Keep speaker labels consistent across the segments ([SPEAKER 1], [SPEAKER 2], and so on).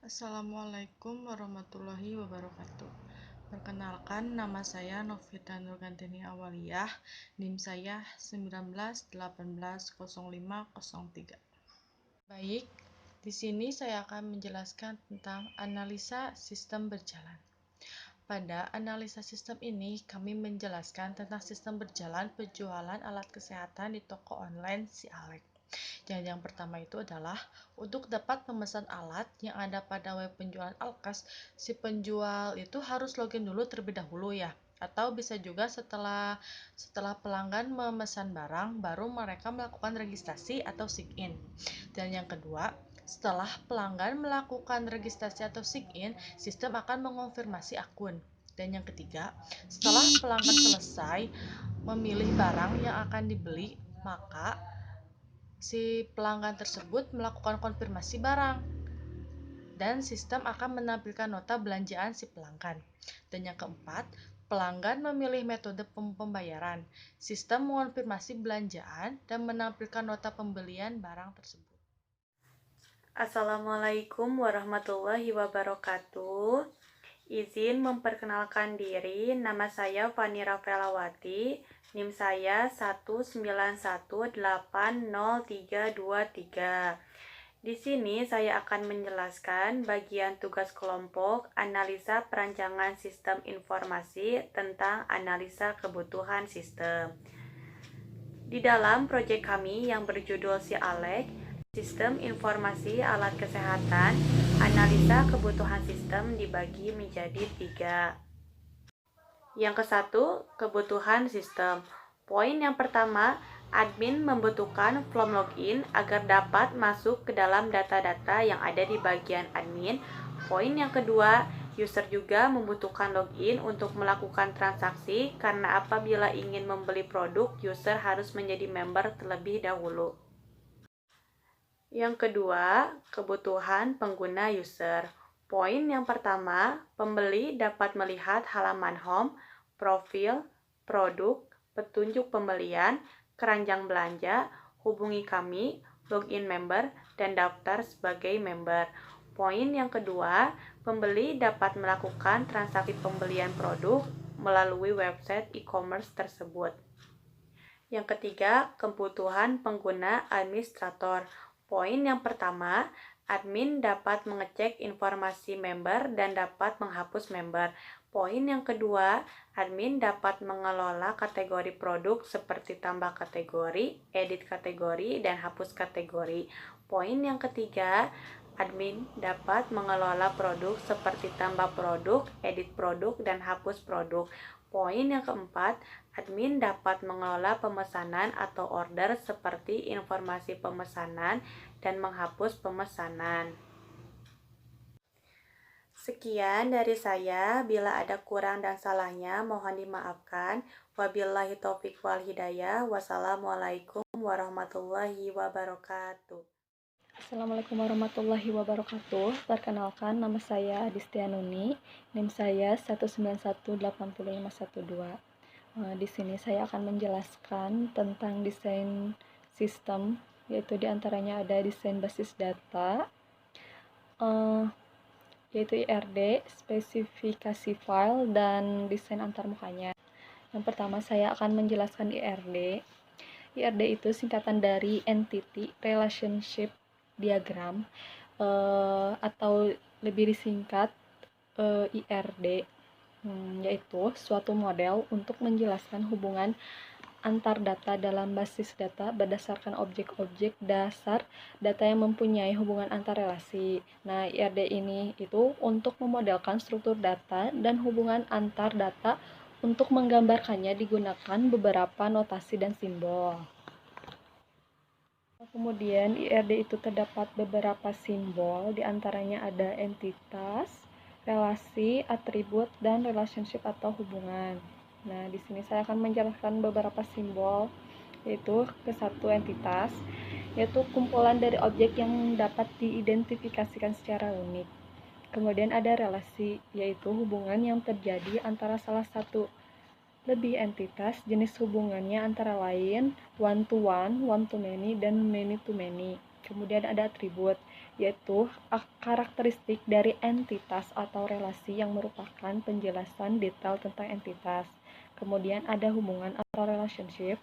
[SPEAKER 1] Assalamualaikum warahmatullahi wabarakatuh. Perkenalkan, nama saya Novita Nurgantini Awaliyah, NIM saya 19180503. Baik, di sini saya akan menjelaskan tentang analisa sistem berjalan. Pada analisa sistem ini, kami menjelaskan tentang sistem berjalan penjualan alat kesehatan di toko online Si Alek. Yang pertama itu adalah untuk dapat memesan alat yang ada pada web penjualan Alkas, si penjual itu harus login dulu terlebih dahulu ya. Atau bisa juga setelah pelanggan memesan barang, baru mereka melakukan registrasi atau sign in. Dan yang kedua, setelah pelanggan melakukan registrasi atau sign in, sistem akan mengonfirmasi akun. Dan yang ketiga, setelah pelanggan selesai memilih barang yang akan dibeli, maka si pelanggan tersebut melakukan konfirmasi barang dan sistem akan menampilkan nota belanjaan si pelanggan. Dan yang keempat, pelanggan memilih metode pembayaran. Sistem mengonfirmasi belanjaan dan menampilkan nota pembelian barang tersebut.
[SPEAKER 2] Assalamualaikum warahmatullahi wabarakatuh. Izin memperkenalkan diri, nama saya Fani Rafaelawati, NIM saya 191803323. Di sini saya akan menjelaskan bagian tugas kelompok analisa perancangan sistem informasi tentang analisa kebutuhan sistem. Di dalam proyek kami yang berjudul Si Alek, Sistem Informasi Alat Kesehatan, analisa kebutuhan sistem dibagi menjadi 3. Yang ke-1, kebutuhan sistem. Poin yang pertama, admin membutuhkan form login agar dapat masuk ke dalam data-data yang ada di bagian admin. Poin yang kedua, user juga membutuhkan login untuk melakukan transaksi karena apabila ingin membeli produk, user harus menjadi member terlebih dahulu. Yang kedua, kebutuhan pengguna user. Poin yang pertama, pembeli dapat melihat halaman home, profil, produk, petunjuk pembelian, keranjang belanja, hubungi kami, login member, dan daftar sebagai member. Poin yang kedua, pembeli dapat melakukan transaksi pembelian produk melalui website e-commerce tersebut. Yang ketiga, kebutuhan pengguna administrator. Poin yang pertama, admin dapat mengecek informasi member dan dapat menghapus member. Poin yang kedua, admin dapat mengelola kategori produk seperti tambah kategori, edit kategori, dan hapus kategori. Poin yang ketiga, admin dapat mengelola produk seperti tambah produk, edit produk, dan hapus produk. Poin yang keempat, admin dapat mengelola pemesanan atau order seperti informasi pemesanan dan menghapus pemesanan. Sekian dari saya, bila ada kurang dan salahnya mohon dimaafkan. Wabillahi taufiq wal hidayah. Wassalamualaikum warahmatullahi wabarakatuh.
[SPEAKER 3] Assalamualaikum warahmatullahi wabarakatuh. Perkenalkan, nama saya Adistianuni, NIM saya 1918512. Di sini saya akan menjelaskan tentang desain sistem, yaitu diantaranya ada desain basis data, yaitu IRD, spesifikasi file, dan desain antarmukanya. Yang pertama saya akan menjelaskan IRD. IRD itu singkatan dari Entity Relationship Diagram, atau lebih disingkat IRD, yaitu suatu model untuk menjelaskan hubungan antar data dalam basis data berdasarkan objek-objek dasar data yang mempunyai hubungan antar relasi. Nah, IRD ini itu untuk memodelkan struktur data dan hubungan antar data. Untuk menggambarkannya digunakan beberapa notasi dan simbol. Kemudian IRD itu terdapat beberapa simbol, diantaranya ada entitas, relasi, atribut, dan relationship atau hubungan. Nah, di sini saya akan menjelaskan beberapa simbol, yaitu ke-1 entitas, yaitu kumpulan dari objek yang dapat diidentifikasikan secara unik. Kemudian ada relasi, yaitu hubungan yang terjadi antara salah satu lebih entitas. Jenis hubungannya antara lain one to one to many, dan many to many. Kemudian ada atribut, yaitu karakteristik dari entitas atau relasi yang merupakan penjelasan detail tentang entitas. Kemudian ada hubungan atau relationship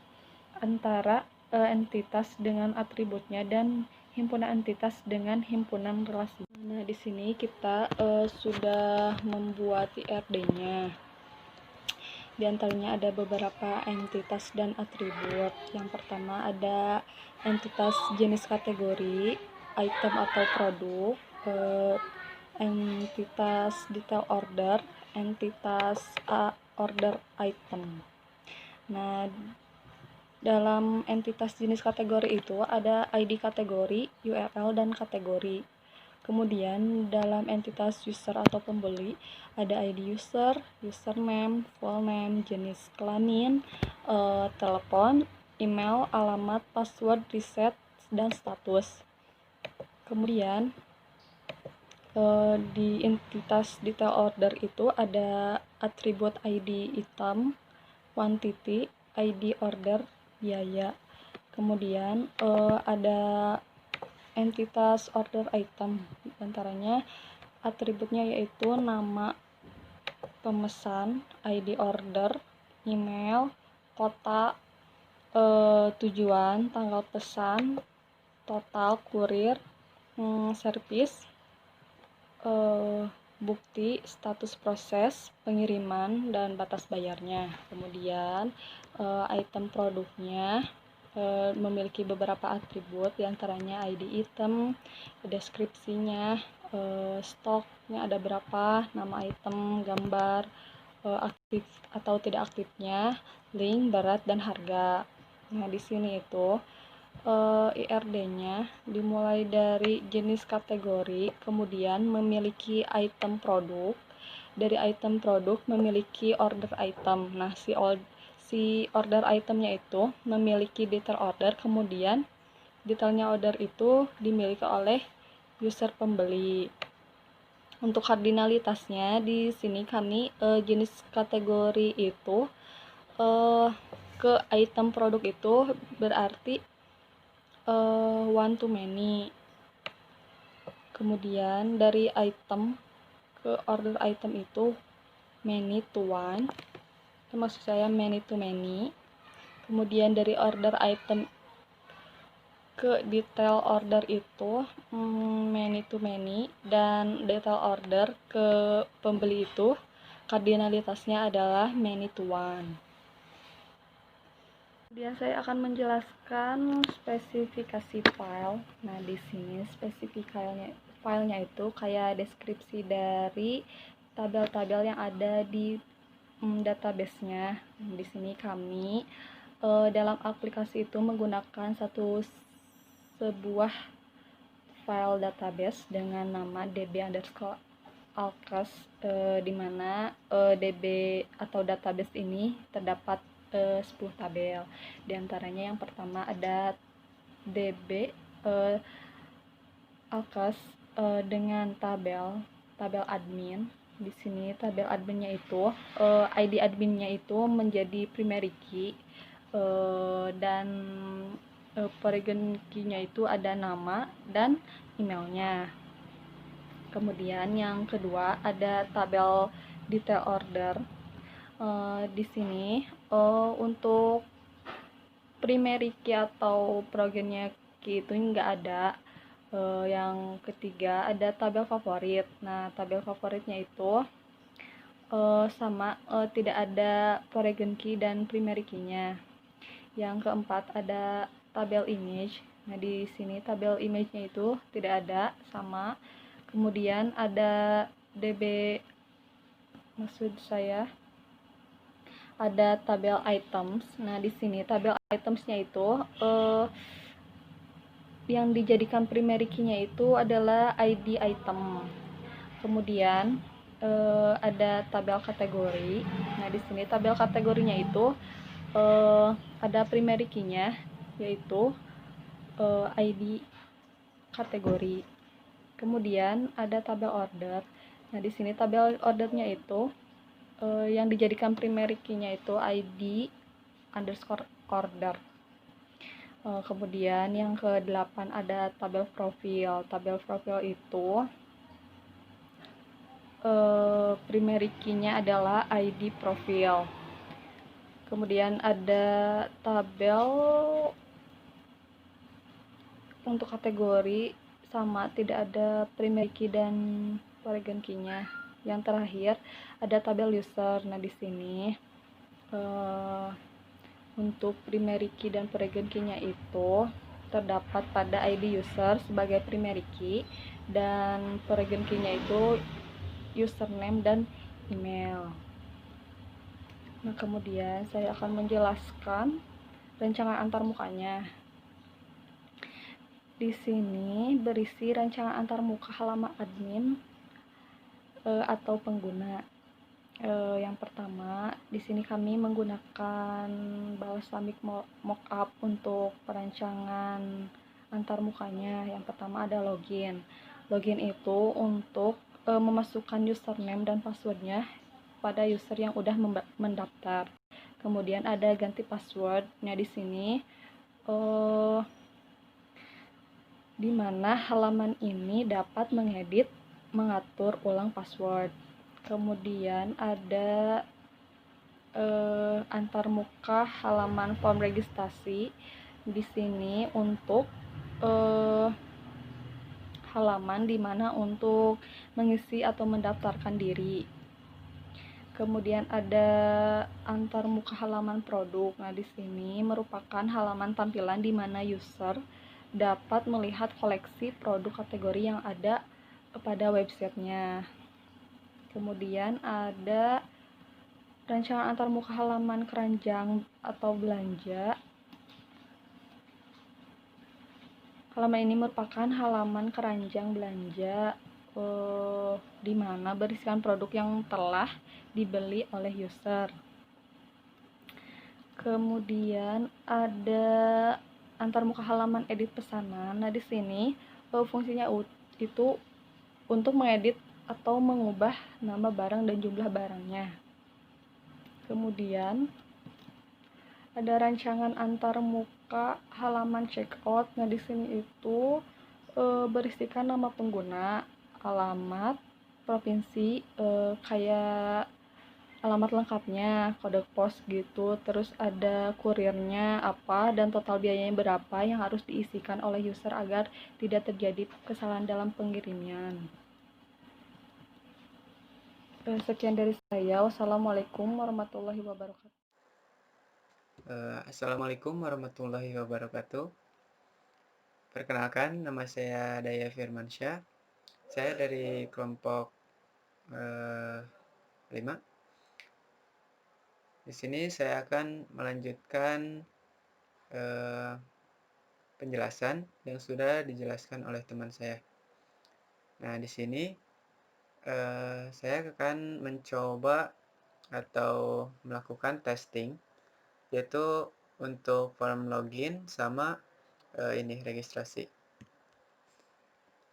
[SPEAKER 3] antara entitas dengan atributnya dan himpunan entitas dengan himpunan relasi. Nah, di sini kita sudah membuat IRD-nya. Di antaranya ada beberapa entitas dan atribut. Yang pertama ada entitas jenis kategori, item atau produk, entitas detail order, entitas order item. Nah, dalam entitas jenis kategori itu ada ID kategori, URL, dan kategori. Kemudian dalam entitas user atau pembeli ada ID user, username, full name, jenis kelamin, telepon, email, alamat, password, reset, dan status. Kemudian di entitas detail order itu ada atribut ID item, quantity, ID order, biaya. Kemudian ada entitas order item, antaranya atributnya yaitu nama pemesan, ID order, email, kota, tujuan, tanggal pesan, total, kurir, servis, bukti, status proses, pengiriman, dan batas bayarnya. Kemudian item produknya memiliki beberapa atribut, diantaranya ID item, deskripsinya, stoknya ada berapa, nama item, gambar, aktif atau tidak aktifnya, link, berat, dan harga. Nah, di sini itu IRD-nya dimulai dari jenis kategori, kemudian memiliki item produk, dari item produk memiliki order item. Nah, si order itemnya itu memiliki detail order, kemudian detailnya order itu dimiliki oleh user pembeli. Untuk kardinalitasnya di sini kami jenis kategori itu ke item produk itu berarti one to many. Kemudian dari item ke order item itu many to one, maksud saya many to many. Kemudian dari order item ke detail order itu many to many, dan detail order ke pembeli itu kardinalitasnya adalah many to one. Kemudian saya akan menjelaskan spesifikasi file. Nah, di sini filenya itu kayak deskripsi dari tabel-tabel yang ada di database-nya. Di sini kami dalam aplikasi itu menggunakan sebuah file database dengan nama db_alkes, di mana db atau database ini terdapat 10 tabel. Di antaranya yang pertama ada db alkes dengan tabel admin. Di sini tabel adminnya itu ID adminnya itu menjadi primary key, dan foreign key-nya itu ada nama dan emailnya. Kemudian yang kedua ada tabel detail order. Di sini untuk primary key atau progeny key itu nggak ada. Yang ketiga ada tabel favorit. Nah, tabel favoritnya itu sama, tidak ada foreign key dan primary key-nya. Yang keempat ada tabel image. Nah, di sini tabel image-nya itu tidak ada, sama. Kemudian ada maksud saya ada tabel items. Nah, di sini tabel itemsnya itu yang dijadikan primary key-nya itu adalah ID item. Kemudian ada tabel kategori. Nah, di sini tabel kategorinya itu ada primary key-nya yaitu ID kategori. Kemudian ada tabel order. Nah, di sini tabel ordernya itu yang dijadikan primary key-nya itu ID_order. Kemudian yang ke-8 ada tabel profil. Tabel profil itu primary key-nya adalah ID profil. Kemudian ada tabel untuk kategori, sama, tidak ada primary key dan foreign key-nya. Yang terakhir ada tabel user. Nah, di sini untuk primary key dan foreign key-nya itu terdapat pada ID user sebagai primary key dan foreign key-nya itu username dan email. Nah, kemudian saya akan menjelaskan rancangan antarmukanya. Di sini berisi rancangan antarmuka halaman admin atau pengguna. Yang pertama, di sini kami menggunakan balsamiq mockup untuk perancangan antarmukanya. Yang pertama ada login. Login itu untuk memasukkan username dan passwordnya pada user yang udah mendaftar. Kemudian ada ganti passwordnya di sini, di mana halaman ini dapat mengedit, mengatur ulang password. Kemudian ada antarmuka halaman form registrasi. Di sini untuk halaman di mana untuk mengisi atau mendaftarkan diri. Kemudian ada antarmuka halaman produk. Nah, di sini merupakan halaman tampilan di mana user dapat melihat koleksi produk kategori yang ada pada websitenya. Kemudian ada rancangan antarmuka halaman keranjang atau belanja. Halaman ini merupakan halaman keranjang belanja di mana berisikan produk yang telah dibeli oleh user. Kemudian ada antarmuka halaman edit pesanan. Nah, di sini fungsinya itu untuk mengedit atau mengubah nama barang dan jumlah barangnya. Kemudian ada rancangan antarmuka halaman checkout. Nah, di sini itu berisikan nama pengguna, alamat, provinsi, kayak alamat lengkapnya, kode pos gitu, terus ada kurirnya apa dan total biayanya berapa yang harus diisikan oleh user agar tidak terjadi kesalahan dalam pengiriman. Sekian dari saya. Wassalamualaikum warahmatullahi wabarakatuh.
[SPEAKER 4] Assalamualaikum warahmatullahi wabarakatuh. Perkenalkan, nama saya Daya Firmansyah. Saya dari kelompok 5. Di sini saya akan melanjutkan penjelasan yang sudah dijelaskan oleh teman saya. Nah, di sini saya akan mencoba atau melakukan testing, yaitu untuk form login sama ini registrasi.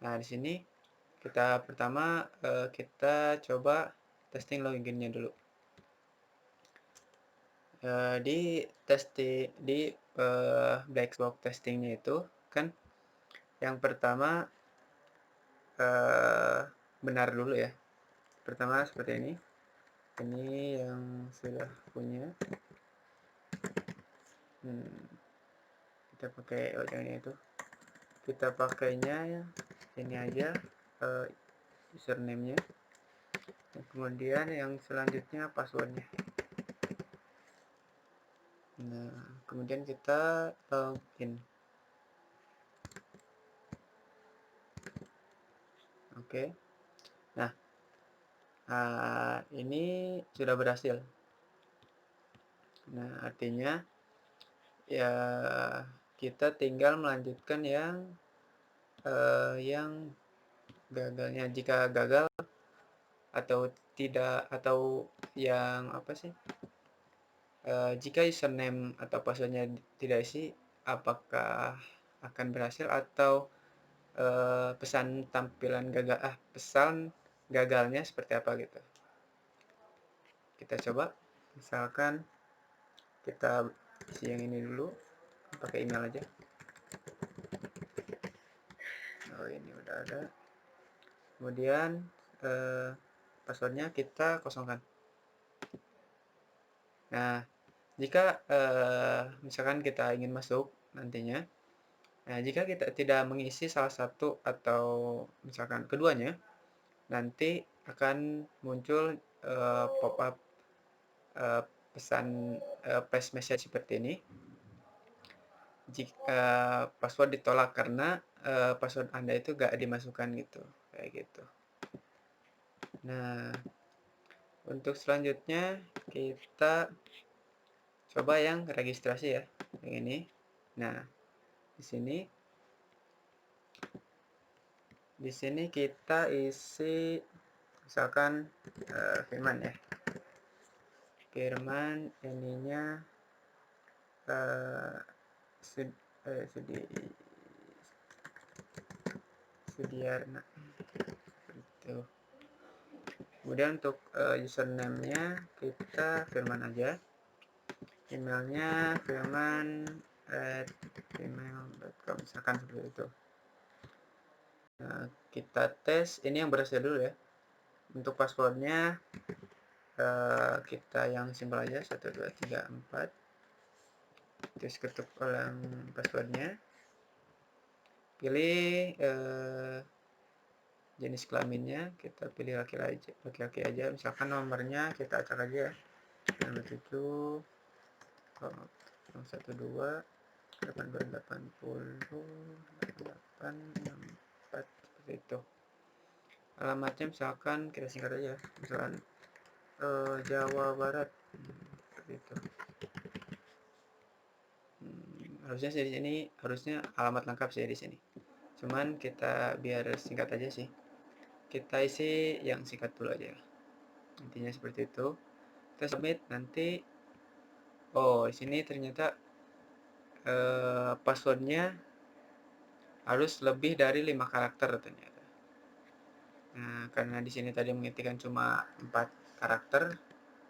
[SPEAKER 4] Nah, di sini kita pertama kita coba testing loginnya dulu. Di black box testingnya itu kan yang pertama benar dulu ya. Pertama seperti ini yang sudah punya. Kita pakai yang itu, kita pakainya ini aja username-nya, kemudian yang selanjutnya passwordnya. Nah, kemudian kita login. Oke. Nah, ini sudah berhasil. Nah, artinya ya kita tinggal melanjutkan yang gagalnya. Jika gagal atau tidak, atau yang apa sih, jika username atau passwordnya tidak isi, apakah akan berhasil atau pesan gagalnya seperti apa gitu. Kita coba, misalkan kita isi yang ini dulu. pakai email aja. Oh, ini udah ada. Kemudian passwordnya kita kosongkan. Nah, jika misalkan kita ingin masuk nantinya, nah jika kita tidak mengisi salah satu atau misalkan keduanya, nanti akan muncul pop-up pesan flash message seperti ini. Jika password ditolak karena password Anda itu gak dimasukkan gitu, kayak gitu. Nah, untuk selanjutnya kita coba yang registrasi ya, yang ini. Nah, di sini kita isi misalkan Firman ya. Firman ininya Sudiarna itu. Kemudian untuk username-nya kita Firman aja. Emailnya firman@gmail.com misalkan seperti itu. Nah, kita tes ini yang berhasil dulu ya. Untuk passwordnya kita yang simpel aja 1 2 3 4. Terus ketuk ulang passwordnya. Pilih jenis kelaminnya, kita pilih laki-laki aja. Misalkan nomornya kita acak aja ya. 97 012 880 8864 seperti itu. Alamatnya misalkan kita singkat aja, misalkan Jawa Barat seperti itu. Harusnya sih di sini alamat lengkap sih di sini. Cuman kita biar singkat aja sih. Kita isi yang singkat dulu aja. Intinya seperti itu. Kita submit nanti. Oh, di sini ternyata passwordnya harus lebih dari 5 karakter ternyata. Nah, karena di sini tadi mengetikkan cuma 4 karakter,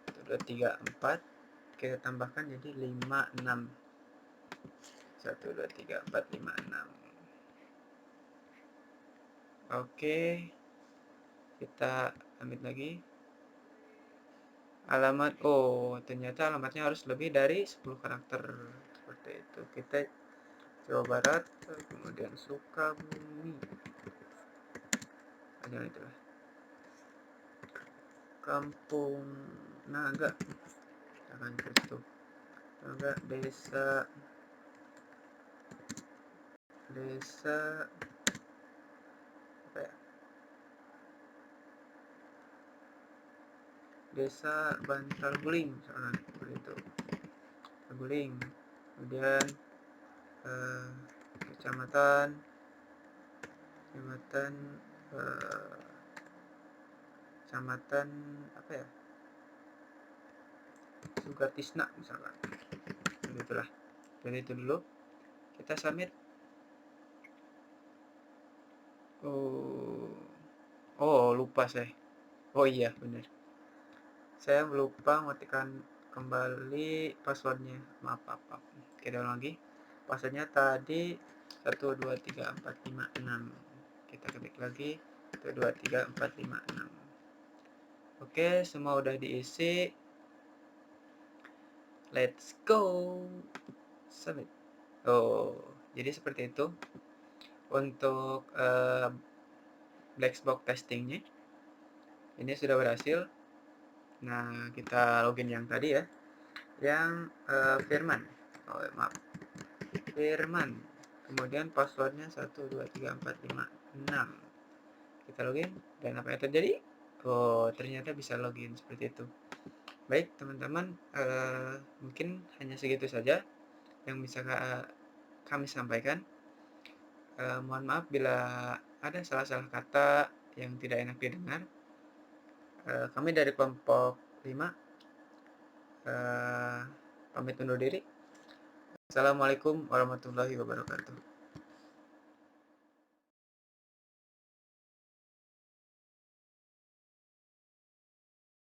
[SPEAKER 4] 1 2 3 4, kita tambahkan jadi 5 6. 1 2 3 4 5 6. Oke. Kita ambil lagi. Alamat, oh ternyata alamatnya harus lebih dari 10 karakter seperti itu. Kita Jawa Barat, kemudian Sukabumi, aja itulah. Kampung Naga, jangan itu. Naga, desa apa ya? Desa Bantar Guling misalkan seperti itu. Guling. Kemudian kecamatan apa ya, Sugatisna misalkan, begitulah. Jadi itu dulu kita submit. Lupa saya. Oh iya benar, saya lupa ngetikkan kembali passwordnya. Maaf. Kita ulang lagi. Passwordnya tadi 1 2 3 4 5 6. Kita ketik lagi 1 2 3 4 5 6. Oke, semua udah diisi. Let's go submit. Jadi seperti itu untuk black box testingnya. Ini sudah berhasil. Nah, kita login yang tadi ya, yang Firman. Firman. Kemudian passwordnya 1 2 3 4 5 6. Kita login dan apa yang terjadi? Ternyata bisa login seperti itu. Baik teman-teman, mungkin hanya segitu saja yang bisa kami sampaikan. Mohon maaf bila ada salah-salah kata yang tidak enak didengar. Kami dari kelompok 5 pamit undur diri. Assalamualaikum warahmatullahi wabarakatuh.